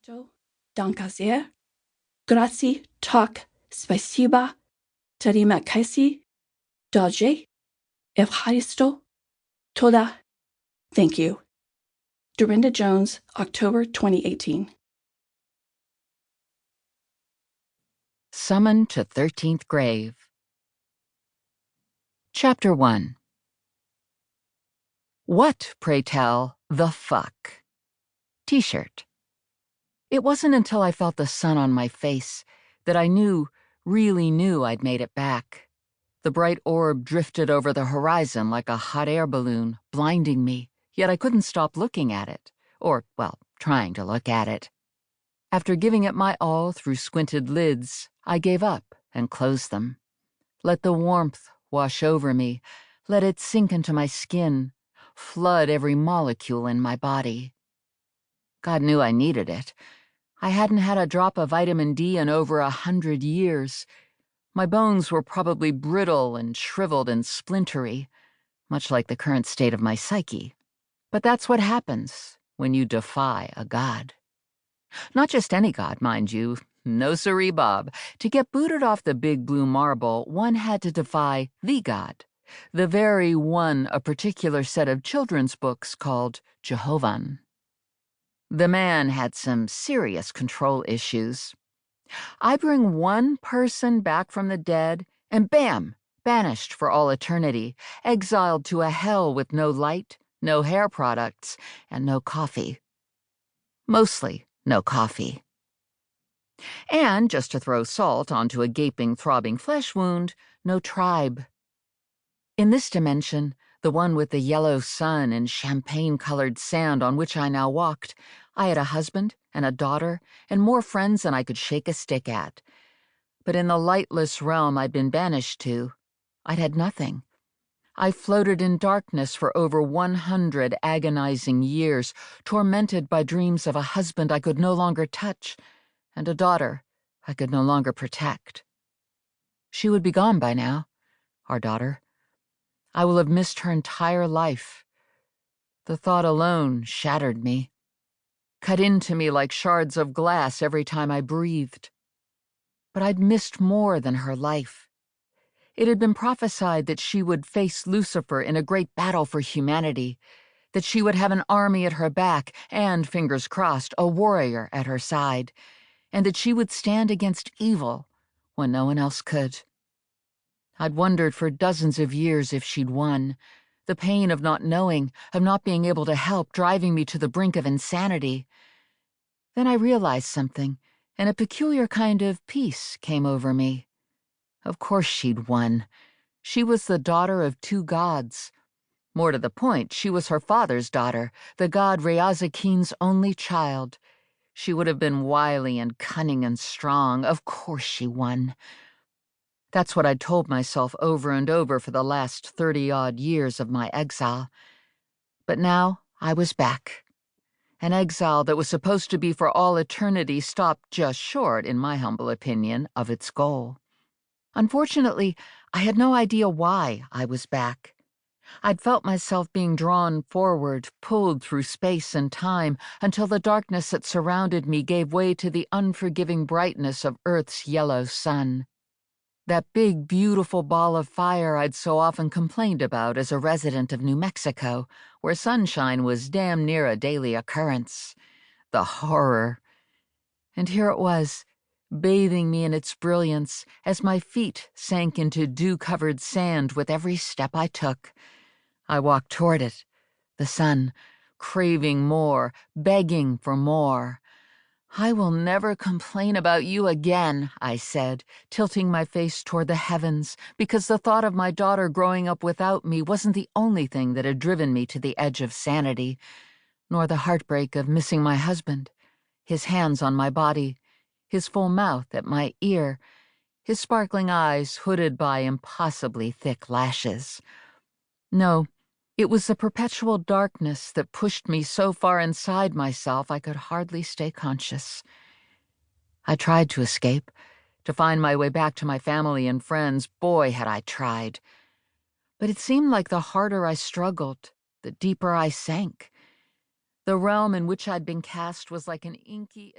To, danke sehr, grazie, tak, spasiba, terima kasih, doje, evharisto, toda, thank you. Darynda Jones, October 2018. Summoned to 13th Grave. Chapter 1. What, pray tell, the fuck? T-shirt. It wasn't until I felt the sun on my face that I really knew I'd made it back. The bright orb drifted over the horizon like a hot air balloon, blinding me, yet I couldn't stop looking at it. Or, well, trying to look at it. After giving it my all through squinted lids, I gave up and closed them. Let the warmth wash over me, let it sink into my skin, flood every molecule in my body. God knew I needed it. I hadn't had a drop of vitamin D in over 100 years. My bones were probably brittle and shriveled and splintery, much like the current state of my psyche. But that's what happens when you defy a god. Not just any god, mind you. No siree, Bob. To get booted off the big blue marble, one had to defy the god, the very one a particular set of children's books called Jehovah. The man had some serious control issues. I bring one person back from the dead, and bam, banished for all eternity, exiled to a hell with no light, no hair products, and no coffee. Mostly no coffee. And, just to throw salt onto a gaping, throbbing flesh wound, no tribe. In this dimension, the one with the yellow sun and champagne-colored sand on which I now walked, I had a husband and a daughter and more friends than I could shake a stick at. But in the lightless realm I'd been banished to, I'd had nothing. I floated in darkness for over 100 agonizing years, tormented by dreams of a husband I could no longer touch, and a daughter I could no longer protect. She would be gone by now, our daughter. I will have missed her entire life. The thought alone shattered me, cut into me like shards of glass every time I breathed. But I'd missed more than her life. It had been prophesied that she would face Lucifer in a great battle for humanity, that she would have an army at her back and, fingers crossed, a warrior at her side, and that she would stand against evil when no one else could. I'd wondered for dozens of years if she'd won, the pain of not knowing, of not being able to help, driving me to the brink of insanity. Then I realized something, and a peculiar kind of peace came over me. Of course she'd won. She was the daughter of two gods. More to the point, she was her father's daughter, the god Reyes only child. She would have been wily and cunning and strong. Of course she won. That's what I'd told myself over and over for the last 30-odd years of my exile. But now I was back. An exile that was supposed to be for all eternity stopped just short, in my humble opinion, of its goal. Unfortunately, I had no idea why I was back. I'd felt myself being drawn forward, pulled through space and time, until the darkness that surrounded me gave way to the unforgiving brightness of Earth's yellow sun. That big, beautiful ball of fire I'd so often complained about as a resident of New Mexico, where sunshine was damn near a daily occurrence. The horror. And here it was, bathing me in its brilliance as my feet sank into dew-covered sand with every step I took. I walked toward it, the sun, craving more, begging for more. "I will never complain about you again," I said, tilting my face toward the heavens, because the thought of my daughter growing up without me wasn't the only thing that had driven me to the edge of sanity, nor the heartbreak of missing my husband, his hands on my body, his full mouth at my ear, his sparkling eyes hooded by impossibly thick lashes. No, it was the perpetual darkness that pushed me so far inside myself I could hardly stay conscious. I tried to escape, to find my way back to my family and friends. Boy, had I tried. But it seemed like the harder I struggled, the deeper I sank. The realm in which I'd been cast was like an inky